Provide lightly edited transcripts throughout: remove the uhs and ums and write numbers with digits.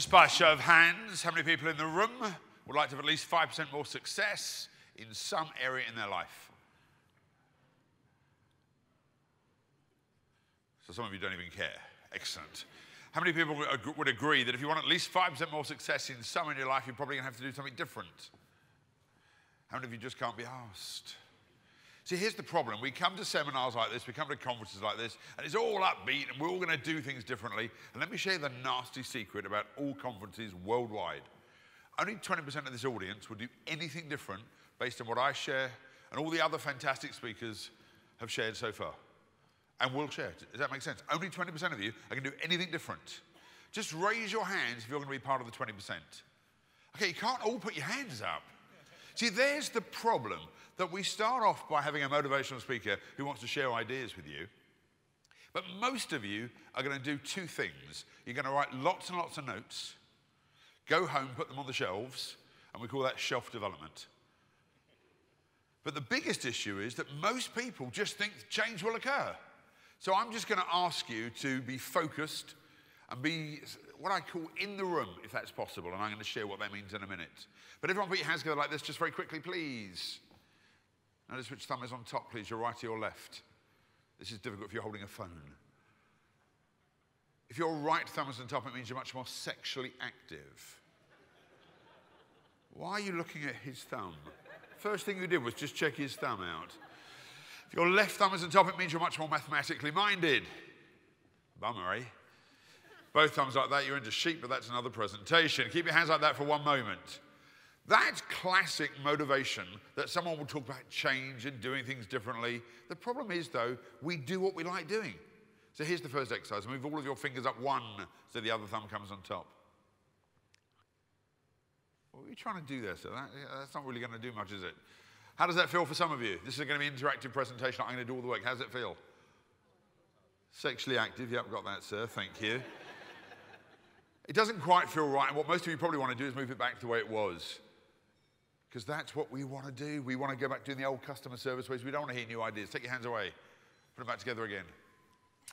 Just by a show of hands, how many people in the room would like to have at least 5% more success in some area in their life? So some of you don't even care. Excellent. How many people would agree that if you want at least 5% more success in some in your life, you're probably going to have to do something different? How many of you just can't be asked? See, here's the problem. We come to seminars like this, we come to conferences like this, and it's all upbeat, and we're all going to do things differently. And let me share the nasty secret about all conferences worldwide. Only 20% of this audience will do anything different based on what I share and all the other fantastic speakers have shared so far. And will share. Does that make sense? Only 20% of you are going to do anything different. Just raise your hands if you're going to be part of the 20%. Okay, you can't all put your hands up. See, there's the problem, that we start off by having a motivational speaker who wants to share ideas with you. But most of you are going to do two things. You're going to write lots and lots of notes, go home, put them on the shelves, and we call that shelf development. But the biggest issue is that most people just think change will occur. So I'm just going to ask you to be focused and be what I call in the room, if that's possible, and I'm going to share what that means in a minute. But everyone put your hands together like this, just very quickly, please. Notice which thumb is on top, please, your right or your left. This is difficult if you're holding a phone. If your right thumb is on top, it means you're much more sexually active. Why are you looking at his thumb? First thing you did was just check his thumb out. If your left thumb is on top, it means you're much more mathematically minded. Bummer, eh? Both thumbs like that, you're into sheep, but that's another presentation. Keep your hands like that for one moment. That's classic motivation, that someone will talk about change and doing things differently. The problem is, though, we do what we like doing. So here's the first exercise. Move all of your fingers up one so the other thumb comes on top. What are you trying to do there, sir? That's not really going to do much, is it? How does that feel for some of you? This is going to be an interactive presentation. I'm going to do all the work. How does it feel? Sexually active. Yep, got that, sir. Thank you. It doesn't quite feel right, and what most of you probably want to do is move it back to the way it was. Because that's what we want to do. We want to go back to doing the old customer service ways. We don't want to hear new ideas. Take your hands away. Put them back together again.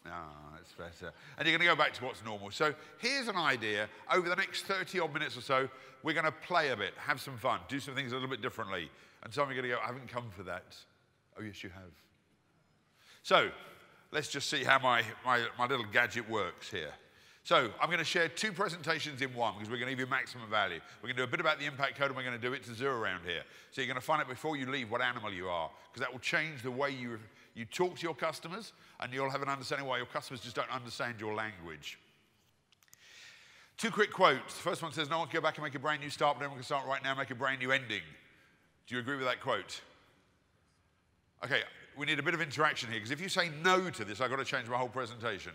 Ah, that's better. And you're going to go back to what's normal. So here's an idea. Over the next 30-odd minutes or so, we're going to play a bit, have some fun, do some things a little bit differently. And some of you are going to go, I haven't come for that. Oh, yes, you have. So let's just see how my little gadget works here. So I'm going to share two presentations in one because we're going to give you maximum value. We're going to do a bit about the impact code and we're going to do it to zero around here. So you're going to find out before you leave what animal you are, because that will change the way you talk to your customers, and you'll have an understanding why your customers just don't understand your language. Two quick quotes. The first one says, no one can go back and make a brand new start, but everyone can start right now and make a brand new ending. Do you agree with that quote? Okay, we need a bit of interaction here, because if you say no to this, I've got to change my whole presentation.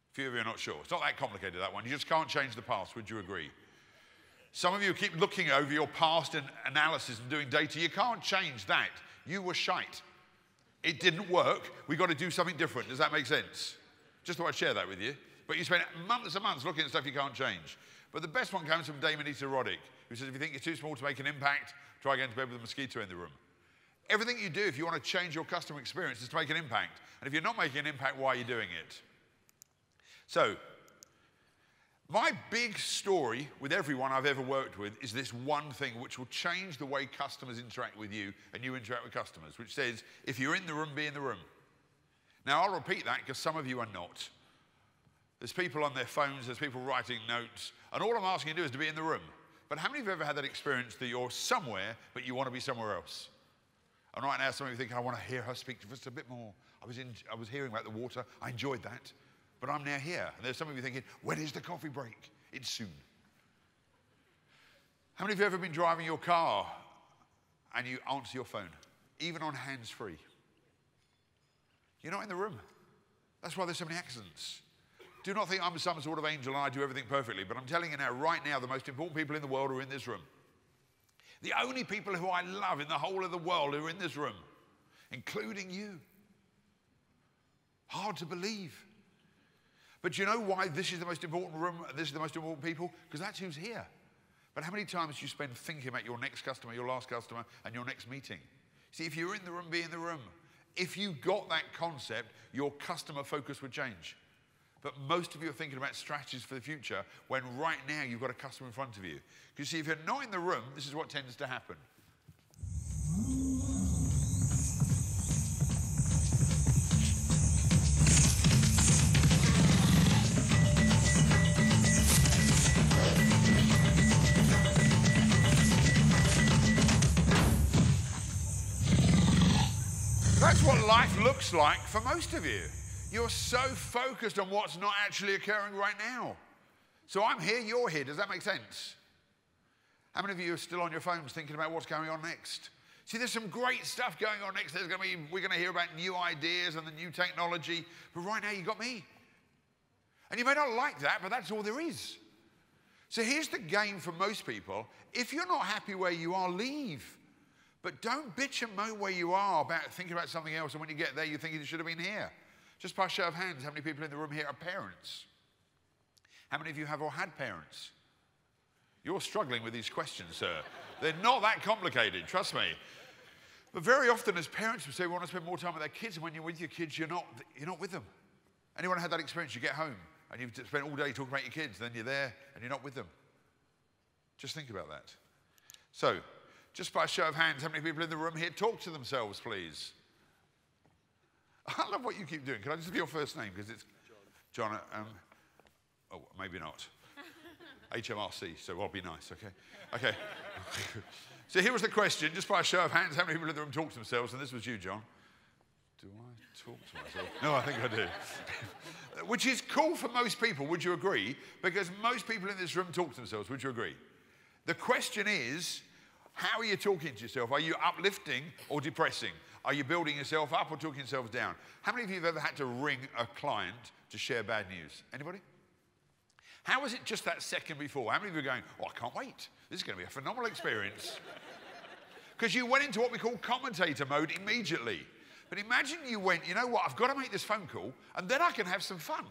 A few of you are not sure. It's not that complicated, that one. You just can't change the past. Would you agree? Some of you keep looking over your past and analysis and doing data. You can't change that. You were shite. It didn't work. We've got to do something different. Does that make sense? Just thought I'd share that with you. But you spend months and months looking at stuff you can't change. But the best one comes from Dame Anita Roddick, who says, if you think you're too small to make an impact, try going to bed with a mosquito in the room. Everything you do, if you want to change your customer experience, is to make an impact. And if you're not making an impact, why are you doing it? So, my big story with everyone I've ever worked with is this one thing which will change the way customers interact with you and you interact with customers, which says, if you're in the room, be in the room. Now, I'll repeat that because some of you are not. There's people on their phones, there's people writing notes, and all I'm asking you to do is to be in the room. But how many of you have ever had that experience that you're somewhere, but you want to be somewhere else? And right now, some of you think, I want to hear her speak just a bit more. I was hearing about the water. I enjoyed that. But I'm now here. And there's some of you thinking, when is the coffee break? It's soon. How many of you have ever been driving your car and you answer your phone, even on hands-free? You're not in the room. That's why there's so many accidents. Do not think I'm some sort of angel and I do everything perfectly. But I'm telling you now, right now, the most important people in the world are in this room. The only people who I love in the whole of the world are in this room, including you. Hard to believe. But you know why this is the most important room, this is the most important people? Because that's who's here. But how many times do you spend thinking about your next customer, your last customer, and your next meeting? See, if you're in the room, be in the room. If you got that concept, your customer focus would change. But most of you are thinking about strategies for the future when right now you've got a customer in front of you. Because you see, if you're not in the room, this is what tends to happen. That's what life looks like for most of you. You're so focused on what's not actually occurring right now. So I'm here, you're here. Does that make sense? How many of you are still on your phones thinking about what's going on next? See, there's some great stuff going on next. We're going to hear about new ideas and the new technology. But right now, you've got me. And you may not like that, but that's all there is. So here's the game for most people. If you're not happy where you are, leave. But don't bitch and moan where you are about thinking about something else, and when you get there, you think you should have been here. Just by show of hands, how many people in the room here are parents? How many of you have or had parents? You're struggling with these questions, sir. They're not that complicated, trust me. But very often as parents, we say we want to spend more time with our kids, and when you're with your kids, you're not with them. Anyone had that experience? You get home, and you've spent all day talking about your kids, then you're there, and you're not with them. Just think about that. So, just by a show of hands, how many people in the room here talk to themselves, please? I love what you keep doing. Can I just have your first name? Because it's John. Oh, maybe not. HMRC, so I'll be nice, okay? Okay. So here was the question, just by a show of hands, how many people in the room talk to themselves? And this was you, John. Do I talk to myself? No, I think I do. Which is cool for most people, would you agree? Because most people in this room talk to themselves, would you agree? The question is, how are you talking to yourself? Are you uplifting or depressing? Are you building yourself up or talking yourself down? How many of you have ever had to ring a client to share bad news? Anybody? How was it just that second before? How many of you are going, oh, I can't wait. This is going to be a phenomenal experience. Because you went into what we call commentator mode immediately. But imagine you went, you know what, I've got to make this phone call, and then I can have some fun.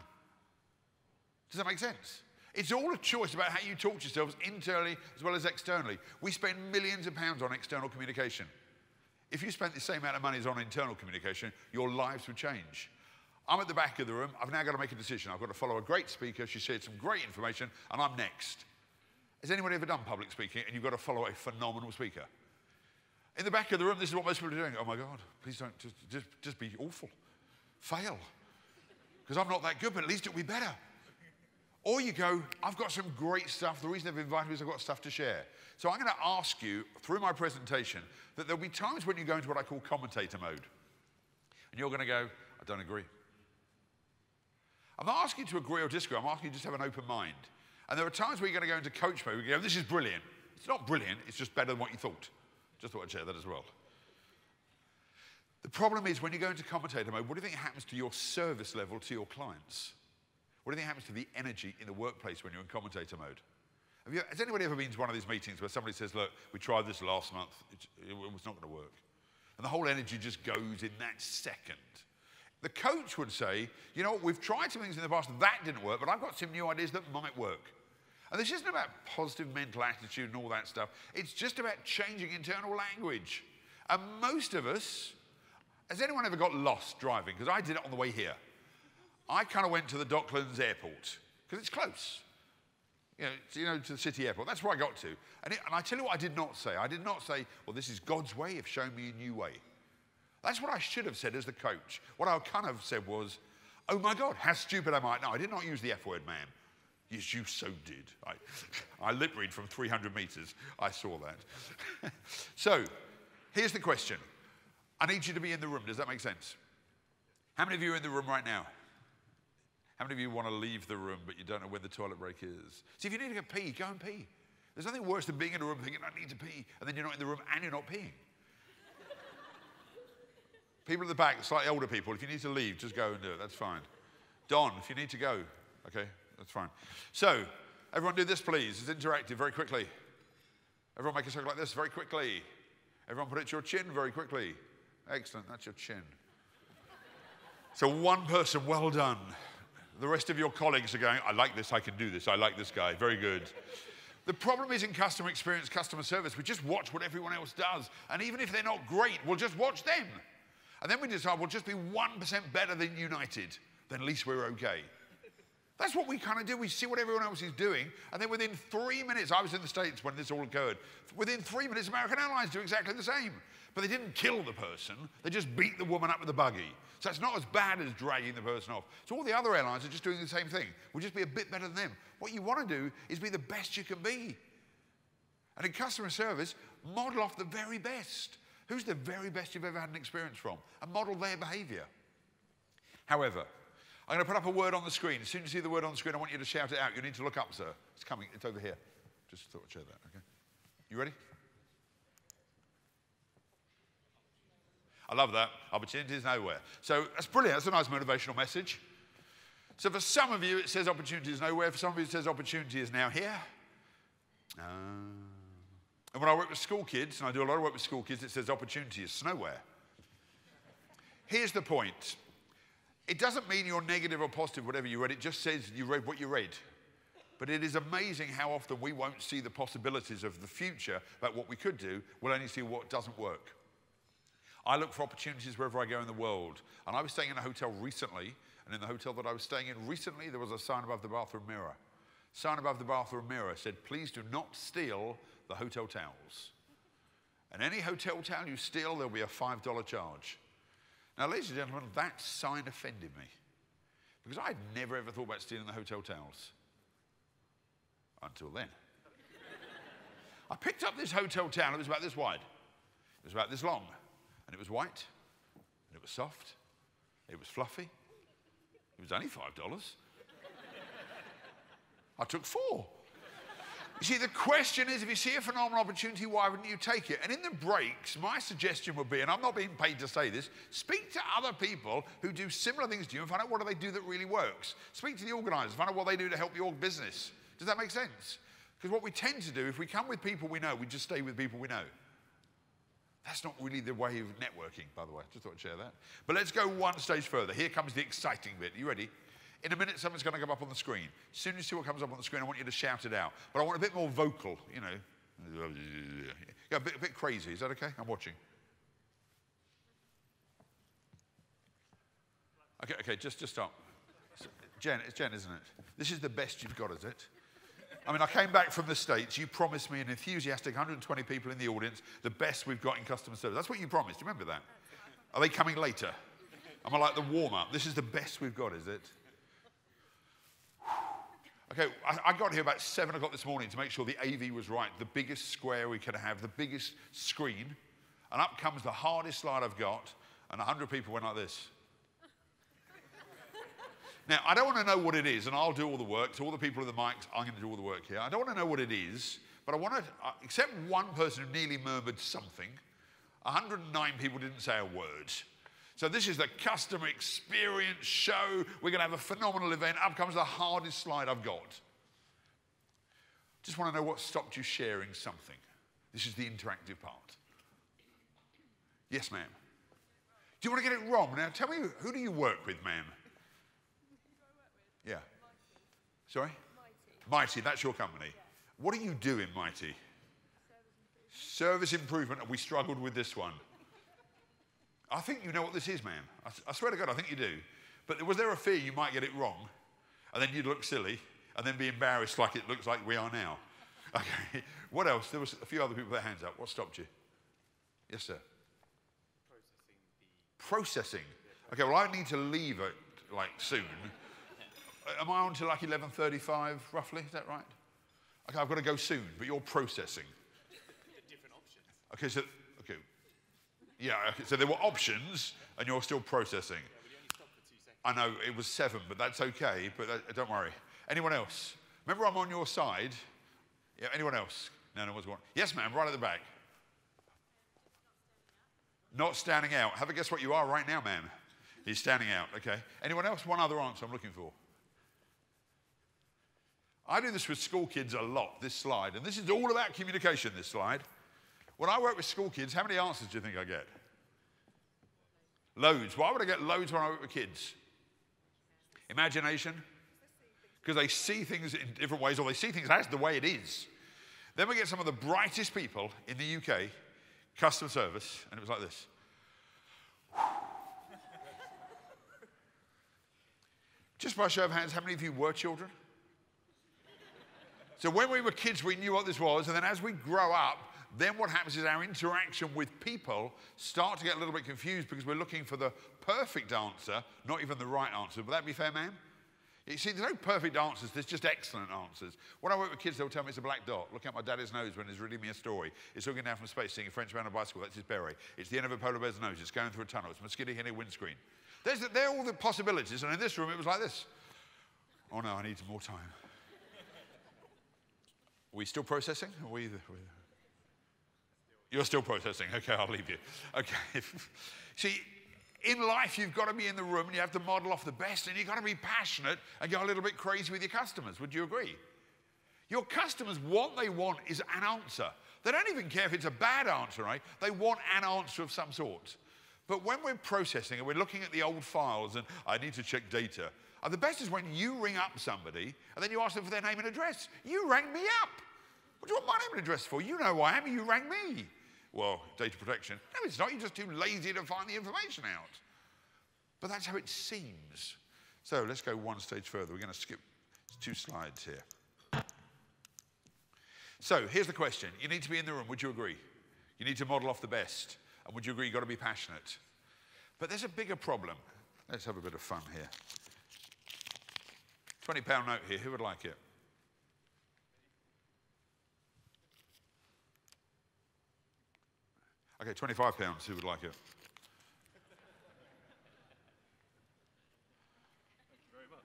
Does that make sense? It's all a choice about how you talk to yourselves internally as well as externally. We spend millions of pounds on external communication. If you spent the same amount of money as on internal communication, your lives would change. I'm at the back of the room. I've now got to make a decision. I've got to follow a great speaker. She shared some great information, and I'm next. Has anyone ever done public speaking, and you've got to follow a phenomenal speaker? In the back of the room, this is what most people are doing. Oh, my God, please don't just be awful. Fail. Because I'm not that good, but at least it'll be better. Or you go, I've got some great stuff. The reason they've invited me is I've got stuff to share. So I'm going to ask you, through my presentation, that there'll be times when you go into what I call commentator mode. And you're going to go, I don't agree. I'm not asking you to agree or disagree. I'm asking you to just have an open mind. And there are times where you're going to go into coach mode. You go, this is brilliant. It's not brilliant. It's just better than what you thought. Just thought I'd share that as well. The problem is when you go into commentator mode, what do you think happens to your service level to your clients? What do you think happens to the energy in the workplace when you're in commentator mode? Has anybody ever been to one of these meetings where somebody says, look, we tried this last month. It was not going to work. And the whole energy just goes in that second. The coach would say, you know what, we've tried some things in the past that didn't work, but I've got some new ideas that might work. And this isn't about positive mental attitude and all that stuff. It's just about changing internal language. And most of us, has anyone ever got lost driving? Because I did it on the way here. I kind of went to the Docklands airport, because it's close. You know, to the city airport. That's where I got to. And I tell you what I did not say. I did not say, well, this is God's way of showing me a new way. That's what I should have said as the coach. What I kind of said was, oh my God, how stupid am I? No, I did not use the F word, man. Yes, you so did. I lip read from 300 meters. I saw that. So, here's the question. I need you to be in the room. Does that make sense? How many of you are in the room right now? How many of you want to leave the room, but you don't know where the toilet break is? See, if you need to go pee, go and pee. There's nothing worse than being in a room thinking, I need to pee, and then you're not in the room and you're not peeing. People at the back, slightly older people, if you need to leave, just go and do it. That's fine. Don, if you need to go, okay, that's fine. So, everyone do this, please. It's interactive, very quickly. Everyone make a circle like this, very quickly. Everyone put it to your chin, very quickly. Excellent, that's your chin. So one person, well done. The rest of your colleagues are going, I like this, I can do this, I like this guy, very good. The problem is in customer experience, customer service, we just watch what everyone else does. And even if they're not great, we'll just watch them. And then we decide we'll just be 1% better than United. Then at least we're okay. That's what we kind of do. We see what everyone else is doing, and then within 3 minutes, I was in the States when this all occurred, within 3 minutes, American Airlines do exactly the same. But they didn't kill the person, they just beat the woman up with a buggy. So it's not as bad as dragging the person off. So all the other airlines are just doing the same thing. We'll just be a bit better than them. What you want to do is be the best you can be. And in customer service, model off the very best. Who's the very best you've ever had an experience from? And model their behavior. However, I'm going to put up a word on the screen. As soon as you see the word on the screen, I want you to shout it out. You need to look up, sir. It's coming. It's over here. Just thought I'd share that, okay? You ready? I love that. Opportunity is nowhere. So that's brilliant. That's a nice motivational message. So for some of you, it says opportunity is nowhere. For some of you, it says opportunity is now here. And when I work with school kids, and I do a lot of work with school kids, it says opportunity is nowhere. Here's the point. It doesn't mean you're negative or positive, whatever you read. It just says you read what you read. But it is amazing how often we won't see the possibilities of the future about what we could do. We'll only see what doesn't work. I look for opportunities wherever I go in the world. And I was staying in a hotel recently, and in the hotel that I was staying in recently, there was a sign above the bathroom mirror. Sign above the bathroom mirror said, please do not steal the hotel towels. And any hotel towel you steal, there'll be a $5 charge. Now, ladies and gentlemen, that sign offended me. Because I had never ever thought about stealing the hotel towels. Until then. I picked up this hotel towel, it was about this wide. It was about this long. And it was white, and it was soft, it was fluffy. It was only $5. I took 4. You see, the question is, if you see a phenomenal opportunity, why wouldn't you take it? And in the breaks, my suggestion would be, and I'm not being paid to say this, speak to other people who do similar things to you and find out what do they do that really works. Speak to the organisers, find out what they do to help your business. Does that make sense? Because what we tend to do, if we come with people we know, we just stay with people we know. That's not really the way of networking, by the way. Just thought I'd share that. But let's go one stage further. Here comes the exciting bit. Are you ready? In a minute, something's going to come up on the screen. As soon as you see what comes up on the screen, I want you to shout it out. But I want a bit more vocal, you know. Yeah, a bit crazy. Is that okay? I'm watching. Okay, just stop. Jen, it's Jen, isn't it? This is the best you've got, is it? I mean, I came back from the States. You promised me an enthusiastic 120 people in the audience, the best we've got in customer service. That's what you promised. Do you remember that? Are they coming later? Am I like the warm-up? This is the best we've got, is it? Okay, I got here about 7 o'clock this morning to make sure the AV was right, the biggest square we could have, the biggest screen, and up comes the hardest slide I've got, and 100 people went like this. Now, I don't want to know what it is, and I'll do all the work. To all the people with the mics, I'm going to do all the work here. I don't want to know what it is, but I want to, except one person who nearly murmured something, 109 people didn't say a word. So this is the customer experience show. We're going to have a phenomenal event. Up comes the hardest slide I've got. Just want to know what stopped you sharing something. This is the interactive part. Yes, ma'am. Do you want to get it wrong? Now, tell me, who do you work with, ma'am? Yeah. Sorry? Mighty, that's your company. Yeah. What do you do in Mighty? Service improvement, and we struggled with this one. I think you know what this is, ma'am. I swear to God, I think you do. But was there a fear you might get it wrong, and then you'd look silly, and then be embarrassed like it looks like we are now? Okay. What else? There was a few other people with their hands up. What stopped you? Yes, sir. Processing. Okay, well, I need to leave it, like, soon. Am I on to like 11:35, roughly? Is that right? Okay, I've got to go soon, but you're processing. Different options. Okay, yeah, okay, so there were options, and you're still processing. Yeah, but you only stopped for 2 seconds. I know, it was 7, but that's okay, but don't worry. Anyone else? Remember, I'm on your side. Yeah, anyone else? No, one's going. Yes, ma'am, right at the back. Not standing out. Have a guess what you are right now, ma'am. He's standing out, okay. Anyone else? One other answer I'm looking for. I do this with school kids a lot, this slide, and this is all about communication, this slide. When I work with school kids, how many answers do you think I get? Loads. Why would I get loads when I work with kids? Imagination. Because they see things in different ways, or they see things as the way it is. Then we get some of the brightest people in the UK, customer service, and it was like this. Just by a show of hands, how many of you were children? So when we were kids, we knew what this was, and then as we grow up, then what happens is our interaction with people start to get a little bit confused because we're looking for the perfect answer, not even the right answer. Would that be fair, ma'am? You see, there's no perfect answers, there's just excellent answers. When I work with kids, they'll tell me it's a black dot. Look at my daddy's nose when he's reading me a story. It's looking down from space, seeing a Frenchman on a bicycle, that's his beret. It's the end of a polar bear's nose, it's going through a tunnel, it's mosquito in a windscreen. They're all the possibilities, and in this room it was like this. Oh no, I need some more time. Are we still processing? You're still processing. Okay, I'll leave you. Okay. See, in life, you've got to be in the room and you have to model off the best and you've got to be passionate and go a little bit crazy with your customers. Would you agree? Your customers, what they want is an answer. They don't even care if it's a bad answer, right? They want an answer of some sort. But when we're processing and we're looking at the old files and I need to check data, the best is when you ring up somebody and then you ask them for their name and address. You rang me up. What do you want my name and address for? You know who I am, you rang me. Well, data protection. No, it's not. You're just too lazy to find the information out. But that's how it seems. So let's go one stage further. We're going to skip 2 slides here. So here's the question. You need to be in the room. Would you agree? You need to model off the best. And would you agree you've got to be passionate? But there's a bigger problem. Let's have a bit of fun here. £20 note here. Who would like it? Okay, £25. Who would like it? Thank you very much.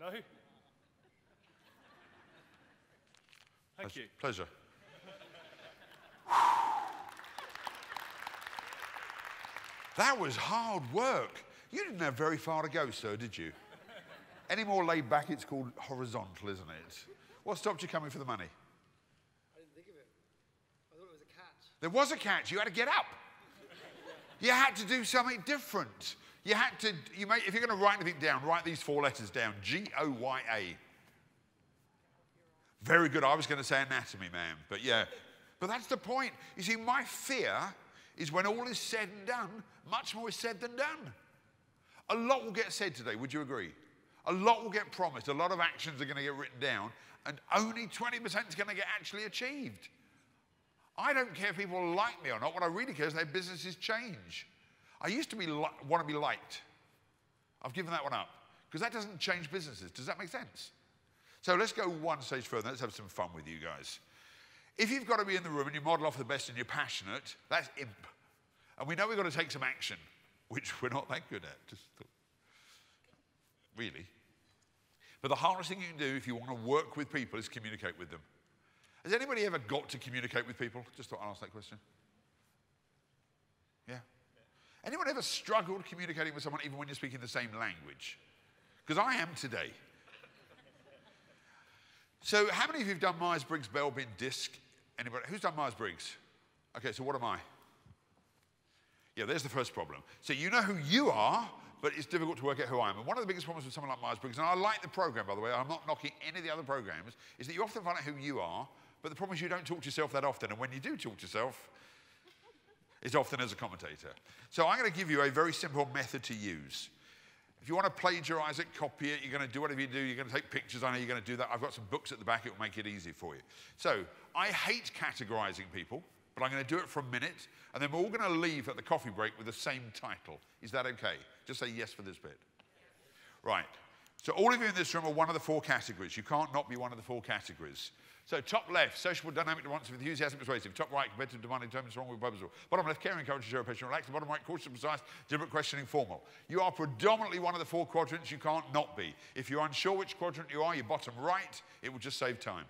No? Thank you. Pleasure. That was hard work. You didn't have very far to go, sir, did you? Any more laid back, it's called horizontal, isn't it? What stopped you coming for the money? I didn't think of it. I thought it was a catch. There was a catch. You had to get up. You had to do something different. You had to, if you're going to write anything down, write these 4 letters down. G-O-Y-A. Very good. I was going to say anatomy, ma'am. But yeah. But that's the point. You see, my fear is when all is said and done, much more is said than done. A lot will get said today. Would you agree? A lot will get promised. A lot of actions are going to get written down. And only 20% is going to get actually achieved. I don't care if people like me or not. What I really care is their businesses change. I used to want to be liked. I've given that one up. Because that doesn't change businesses. Does that make sense? So let's go one stage further. Let's have some fun with you guys. If you've got to be in the room and you model off the best and you're passionate, that's imp. And we know we've got to take some action, which we're not that good at. Really. But the hardest thing you can do if you want to work with people is communicate with them. Has anybody ever got to communicate with people? Just thought I'd ask that question. Yeah? Anyone ever struggled communicating with someone even when you're speaking the same language? Because I am today. So how many of you have done Myers-Briggs, Bell, bin, DISC? Anybody? Who's done Myers-Briggs? Okay, so what am I? Yeah, there's the first problem. So you know who you are, but it's difficult to work out who I am. And one of the biggest problems with someone like Myers-Briggs, and I like the program, by the way, I'm not knocking any of the other programs, is that you often find out who you are, but the problem is you don't talk to yourself that often. And when you do talk to yourself, it's often as a commentator. So I'm going to give you a very simple method to use. If you want to plagiarize it, copy it, you're going to do whatever you do, you're going to take pictures, I know you're going to do that. I've got some books at the back, it will make it easy for you. So I hate categorizing people, but I'm going to do it for a minute, and then we're all going to leave at the coffee break with the same title. Is that okay? Just say yes for this bit. Right. So all of you in this room are one of the 4 categories. You can't not be one of the 4 categories. So top left, sociable, dynamic, responsive, enthusiastic, persuasive. Top right, competitive, demanding, determined, strong, with purposeful. Bottom left, caring, encouraging, zero, patient, relaxed. Bottom right, cautious, precise, deliberate, questioning, formal. You are predominantly one of the 4 quadrants. You can't not be. If you're unsure which quadrant you are, you're bottom right. It will just save time.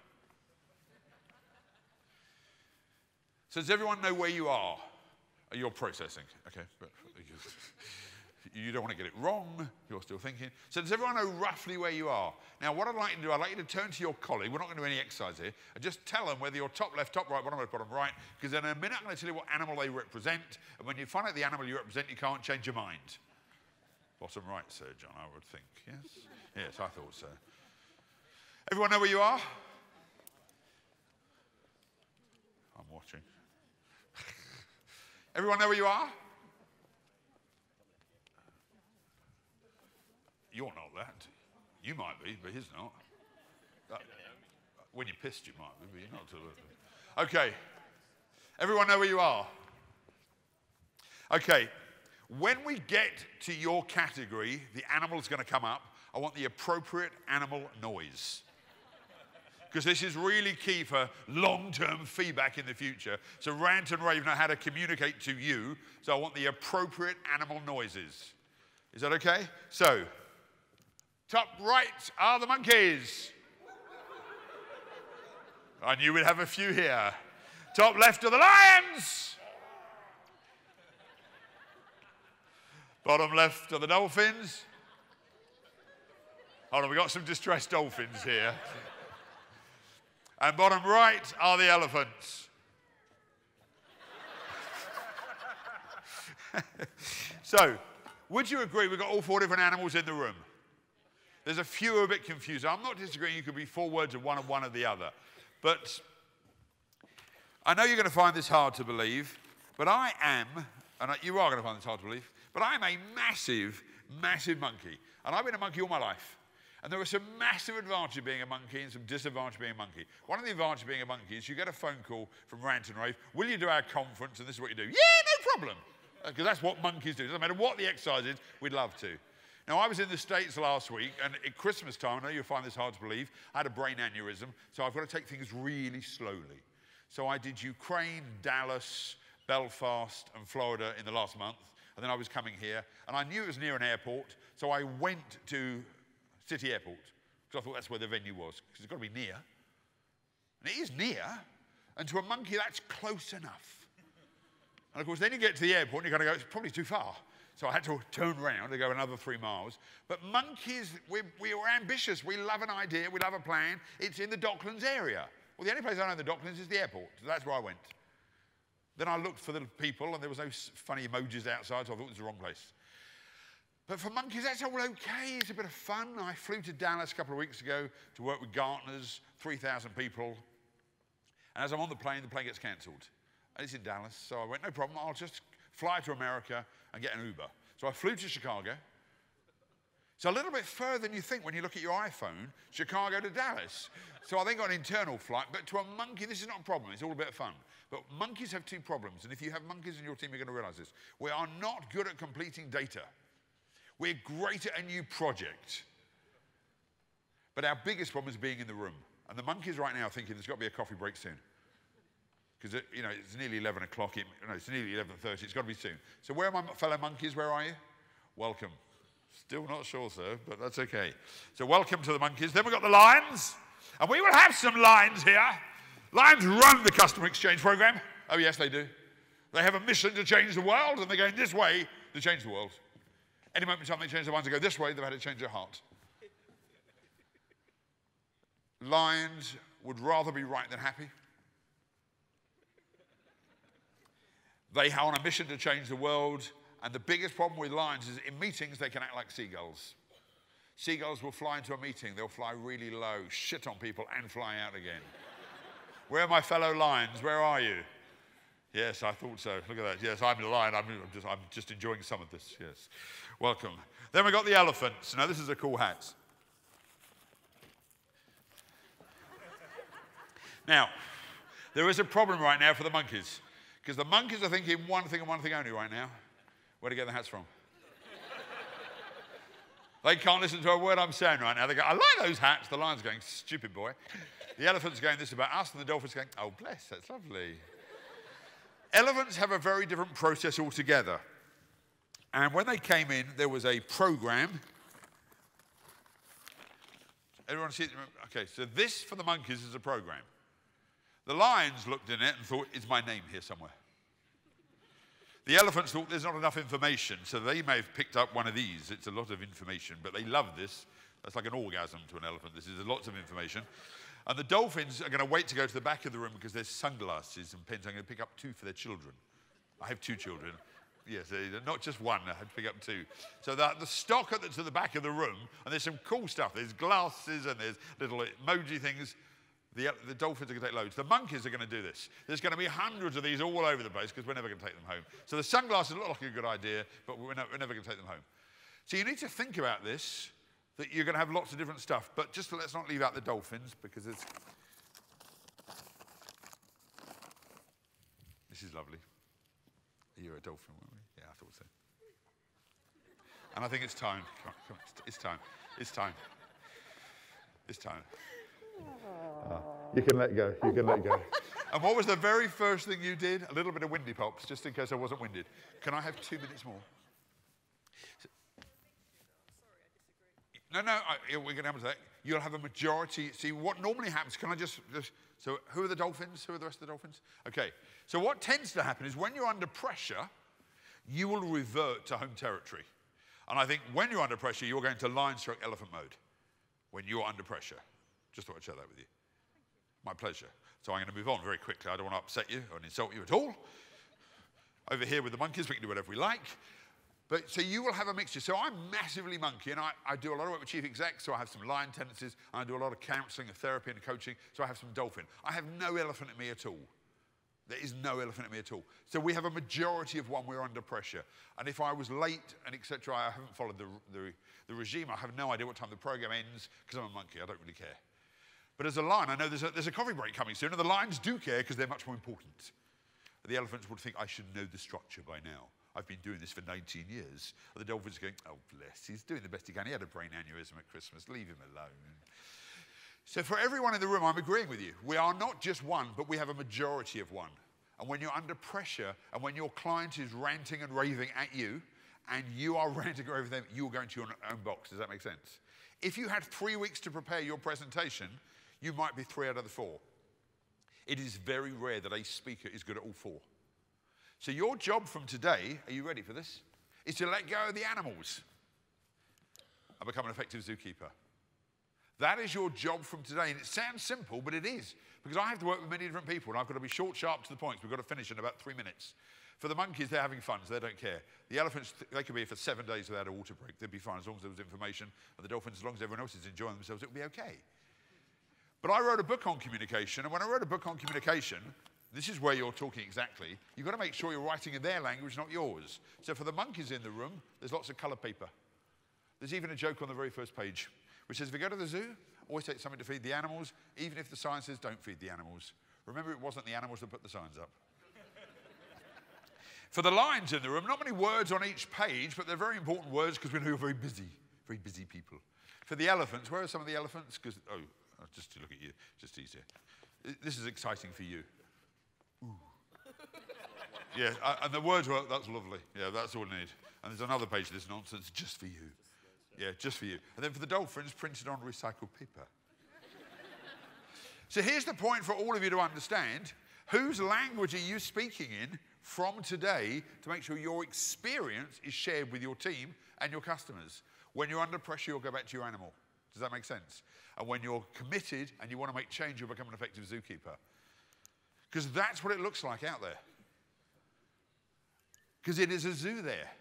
So does everyone know where you are? You're processing. Okay. You don't want to get it wrong. You're still thinking. So does everyone know roughly where you are? Now, what I'd like you to do, I'd like you to turn to your colleague. We're not going to do any exercise here. And just tell them whether you're top left, top right, bottom left, bottom right. Because in a minute, I'm going to tell you what animal they represent. And when you find out the animal you represent, you can't change your mind. Bottom right, Sir John, I would think. Yes? Yes, I thought so. Everyone know where you are? I'm watching. Everyone know where you are? You're not that. You might be, but he's not. When you're pissed, you might be, but you're not too late. Okay. Everyone know where you are? Okay. When we get to your category, the animal's going to come up. I want the appropriate animal noise. Because this is really key for long-term feedback in the future. So rant and rave know how to communicate to you. So I want the appropriate animal noises. Is that okay? So, top right are the monkeys. I knew we'd have a few here. Top left are the lions. Bottom left are the dolphins. Hold on, we've got some distressed dolphins here. And bottom right are the elephants. So, would you agree we've got all 4 different animals in the room? There's a few who are a bit confused. I'm not disagreeing. You could be 4 words of one and one of the other. But I know you're going to find this hard to believe, but I am, and you are going to find this hard to believe, but I am a massive, massive monkey. And I've been a monkey all my life. And there are some massive advantages of being a monkey and some disadvantages of being a monkey. One of the advantages of being a monkey is you get a phone call from Rant and Rave. Will you do our conference? And this is what you do. Yeah, no problem. Because that's what monkeys do. It doesn't matter what the exercise is, we'd love to. Now, I was in the States last week, and at Christmas time, I know you'll find this hard to believe, I had a brain aneurysm, so I've got to take things really slowly. So I did Ukraine, Dallas, Belfast, and Florida in the last month, and then I was coming here, and I knew it was near an airport, so I went to City Airport, because I thought that's where the venue was, because it's got to be near. And it is near, and to a monkey, that's close enough. And of course, then you get to the airport, and you're going to go, it's probably too far. So I had to turn around and go another 3 miles. But monkeys, we were ambitious. We love an idea. We love a plan. It's in the Docklands area. Well, the only place I know in the Docklands is the airport. So that's where I went. Then I looked for the people, and there was no funny emojis outside, so I thought it was the wrong place. But for monkeys, that's all okay. It's a bit of fun. I flew to Dallas a couple of weeks ago to work with Gartners, 3,000 people. And as I'm on the plane gets cancelled. And it's in Dallas, so I went, no problem. I'll just fly to America and get an Uber. So I flew to Chicago. It's a little bit further than you think when you look at your iPhone, Chicago to Dallas. So I then got an internal flight, but to a monkey, this is not a problem. It's all a bit of fun. But monkeys have 2 problems, and if you have monkeys in your team, you're going to realize this. We are not good at completing data. We're great at a new project. But our biggest problem is being in the room. And the monkeys right now are thinking there's got to be a coffee break soon. Because it's nearly 11 o'clock, it's nearly 11:30, it's got to be soon. So where are my fellow monkeys, where are you? Welcome. Still not sure, sir, but that's okay. So welcome to the monkeys. Then we've got the lions, and we will have some lions here. Lions run the customer exchange program. Oh yes, they do. They have a mission to change the world, and they're going this way to change the world. Any moment in time they change their minds and go this way, they've had to change their heart. Lions would rather be right than happy. They are on a mission to change the world, and the biggest problem with lions is in meetings they can act like seagulls. Seagulls will fly into a meeting, they'll fly really low, shit on people, and fly out again. Where are my fellow lions? Where are you? Yes, I thought so. Look at that. Yes, I'm a lion. I'm just enjoying some of this. Yes. Welcome. Then we've got the elephants. Now, this is a cool hat. Now, there is a problem right now for the monkeys. Because the monkeys are thinking one thing and one thing only right now. Where to get the hats from? They can't listen to a word I'm saying right now. They go, I like those hats. The lion's going, stupid boy. The elephant's going, this is about us. And the dolphin's going, oh, bless, that's lovely. Elephants have a very different process altogether. And when they came in, there was a program. Everyone see it? Okay, so this for the monkeys is a program. The lions looked in it and thought, is my name here somewhere? The elephants thought there's not enough information, so they may have picked up one of these. It's a lot of information, but they love this. That's like an orgasm to an elephant. This is lots of information. And the dolphins are going to wait to go to the back of the room because there's sunglasses and pens. I'm going to pick up 2 for their children. I have 2 children. Yes, not just one. I had to pick up 2. So the stock that's at the back of the room, and there's some cool stuff. There's glasses and there's little emoji things. The dolphins are going to take loads. The monkeys are going to do this. There's going to be hundreds of these all over the place because we're never going to take them home. So the sunglasses look like a good idea, but we're never going to take them home. So you need to think about this that you're going to have lots of different stuff. But just let's not leave out the dolphins, because it's... This is lovely. You're a dolphin, weren't we? Yeah, I thought so. And I think it's time. Come on, it's time. It's time. It's time. You can let go. You can let go. And what was the very first thing you did? A little bit of windy pops, just in case I wasn't winded. Can I have 2 minutes more? No, we're going to have that. You'll have a majority. See, what normally happens, can I just... So who are the dolphins? Who are the rest of the dolphins? Okay. So what tends to happen is when you're under pressure, you will revert to home territory. And I think when you're under pressure, you're going to lion/elephant mode. When you're under pressure. Just thought I'd share that with you. My pleasure. So I'm going to move on very quickly. I don't want to upset you or insult you at all. Over here with the monkeys, we can do whatever we like. But so you will have a mixture. So I'm massively monkey, and I do a lot of work with chief execs, so I have some lion tendencies, and I do a lot of counseling and therapy and coaching, so I have some dolphin. I have no elephant in me at all. There is no elephant in me at all. So we have a majority of one, we're under pressure. And if I was late and etc., I haven't followed the regime, I have no idea what time the program ends, because I'm a monkey, I don't really care. But as a lion, I know there's a coffee break coming soon, and the lions do care because they're much more important. The elephants would think I should know the structure by now. I've been doing this for 19 years. And the dolphin's going, oh, bless, he's doing the best he can. He had a brain aneurysm at Christmas. Leave him alone. So for everyone in the room, I'm agreeing with you. We are not just one, but we have a majority of one. And when you're under pressure, and when your client is ranting and raving at you, and you are ranting and raving at them, you're going to your own box. Does that make sense? If you had 3 weeks to prepare your presentation, you might be 3 out of the 4. It is very rare that a speaker is good at all 4. So your job from today, are you ready for this? Is to let go of the animals and become an effective zookeeper. That is your job from today. And it sounds simple, but it is. Because I have to work with many different people, and I've got to be short, sharp, to the point. We've got to finish in about 3 minutes. For the monkeys, they're having fun, so they don't care. The elephants, they could be here for 7 days without a water break. They'd be fine as long as there was information. And the dolphins, as long as everyone else is enjoying themselves, it will be okay. But I wrote a book on communication, and when I wrote a book on communication, this is where you're talking exactly. You've got to make sure you're writing in their language, not yours. So for the monkeys in the room, there's lots of colour paper. There's even a joke on the very first page, which says, if you go to the zoo, always take something to feed the animals, even if the sign says don't feed the animals. Remember, it wasn't the animals that put the signs up. For the lions in the room, not many words on each page, but they're very important words because we know you're very busy people. For the elephants, where are some of the elephants? Because, just to look at you, just easier. This is exciting for you. Ooh. Yeah, and the words were, that's lovely. Yeah, that's all I need. And there's another page of this nonsense just for you. Yeah, just for you. And then for the dolphins, printed on recycled paper. So here's the point for all of you to understand. Whose language are you speaking in from today to make sure your experience is shared with your team and your customers? When you're under pressure, you'll go back to your animal. Does that make sense? And when you're committed and you want to make change, you'll become an effective zookeeper. Because that's what it looks like out there. Because it is a zoo there.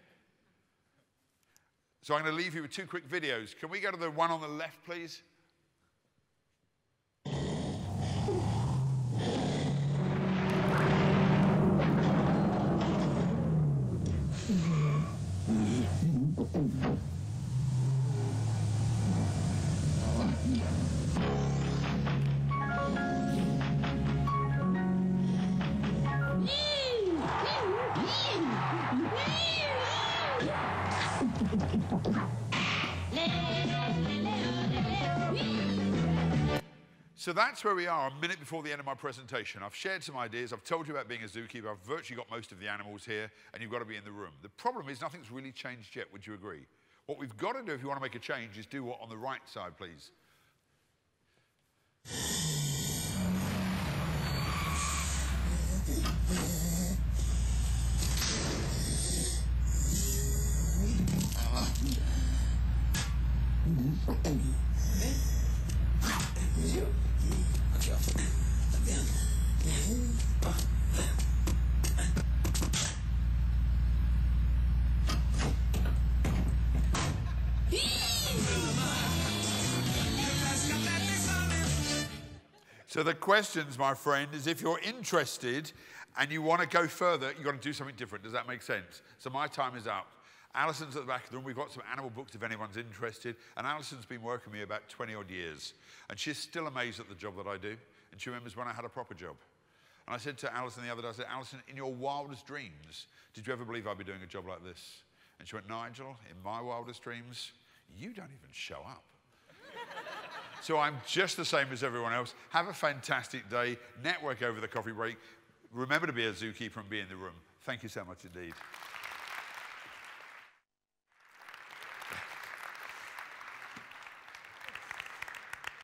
So I'm going to leave you with 2 quick videos. Can we go to the one on the left, please? So that's where we are a minute before the end of my presentation. I've shared some ideas. I've told you about being a zookeeper. I've virtually got most of the animals here, and you've got to be in the room. The problem is nothing's really changed yet. Would you agree? What we've got to do if you want to make a change is do what on the right side, please. So the questions, my friend, is if you're interested and you want to go further, you've got to do something different. Does that make sense? So my time is up. Alison's at the back of the room. We've got some animal books if anyone's interested. And Alison's been working with me about 20 odd years. And she's still amazed at the job that I do. And she remembers when I had a proper job. And I said to Alison the other day, I said, Alison, in your wildest dreams, did you ever believe I'd be doing a job like this? And she went, Nigel, in my wildest dreams, you don't even show up. So I'm just the same as everyone else. Have a fantastic day. Network over the coffee break. Remember to be a zookeeper and be in the room. Thank you so much indeed.